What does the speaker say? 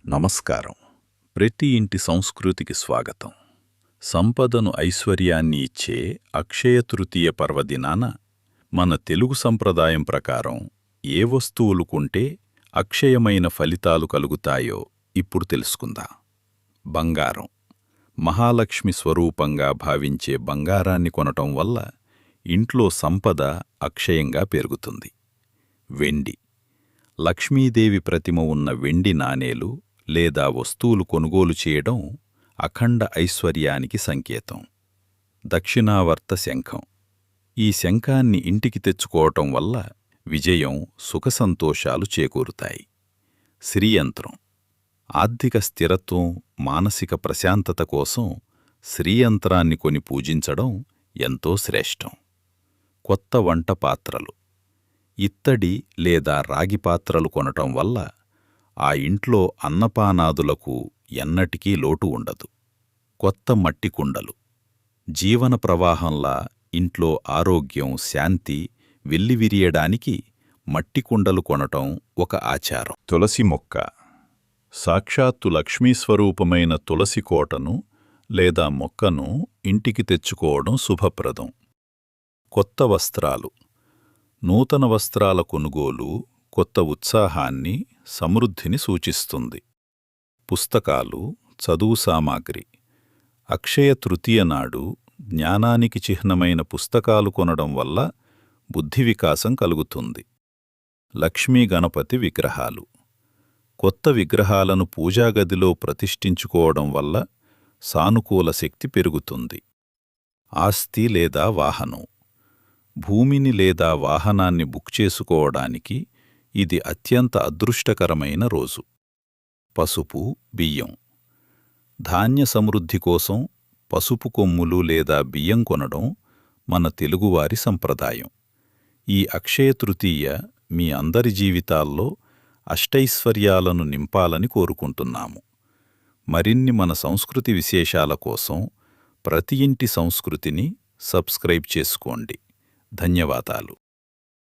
నమస్కారం. ప్రతి ఇంటి సంస్కృతికి స్వాగతం. సంపదను ఐశ్వర్యాన్ని ఇచ్చే అక్షయ తృతీయ పర్వదినాన మన తెలుగు సంప్రదాయం ప్రకారం ఏ వస్తువులు కొంటే అక్షయమైన ఫలితాలు కలుగుతాయో ఇప్పుడు తెలుసుకుందాం. బంగారం. మహాలక్ష్మి స్వరూపంగా భావించే బంగారాన్ని కొనటం వల్ల ఇంట్లో సంపద అక్షయంగా పెరుగుతుంది. వెండి. లక్ష్మీదేవి ప్రతిమ ఉన్న వెండి నాణేలు లేదా వస్తువులు కొనుగోలు చేయడం అఖండ ఐశ్వర్యానికి సంకేతం. దక్షిణావర్త శంఖం. ఈ శంఖాన్ని ఇంటికి తెచ్చుకోవటం వల్ల విజయం, సుఖసంతోషాలు చేకూరుతాయి. శ్రీయంత్రం. ఆర్థిక స్థిరత్వం, మానసిక ప్రశాంతత కోసం శ్రీయంత్రాన్ని కొని పూజించడం ఎంతో శ్రేష్టం. కొత్త వంట పాత్రలు. ఇత్తడి లేదా రాగి పాత్రలు కొనటం వల్ల ఆ ఇంట్లో అన్నపానాదులకు ఎన్నటికీ లోటు ఉండదు. కొత్త మట్టి కుండలు. జీవన ప్రవాహంలా ఇంట్లో ఆరోగ్యం, శాంతి వెల్లివిరియడానికి మట్టి కుండలు కొనటం ఒక ఆచారం. తులసి మొక్క. సాక్షాత్తు లక్ష్మీస్వరూపమైన తులసి కోటను లేదా మొక్కను ఇంటికి తెచ్చుకోవడం శుభప్రదం. కొత్త వస్త్రాలు. నూతన వస్త్రాల కొనుగోలు కొత్త ఉత్సాహాన్ని, సమృద్ధిని సూచిస్తుంది. పుస్తకాలు, చదువు సామాగ్రి. అక్షయ తృతీయ నాడు జ్ఞానానికి చిహ్నమైన పుస్తకాలు కొనడం వల్ల బుద్ధి వికాసం కలుగుతుంది. లక్ష్మీ గణపతి విగ్రహాలు. కొత్త విగ్రహాలను పూజాగదిలో ప్రతిష్ఠించుకోవడం వల్ల సానుకూల శక్తి పెరుగుతుంది. ఆస్తి లేదా వాహనం. భూమిని లేదా వాహనాన్ని బుక్ చేసుకోవడానికి ఇది అత్యంత అదృష్టకరమైన రోజు. పసుపు, బియ్యం. ధాన్య సమృద్ధి కోసం పసుపు కొమ్ములు లేదా బియ్యం కొనడం మన తెలుగువారి సంప్రదాయం. ఈ అక్షయ తృతీయ మీ అందరి జీవితాల్లో అష్టైశ్వర్యాలను నింపాలని కోరుకుంటున్నాము. మరిన్ని మన సంస్కృతి విశేషాల కోసం ప్రతి ఇంటి సంస్కృతిని సబ్స్క్రైబ్ చేసుకోండి. ధన్యవాదాలు.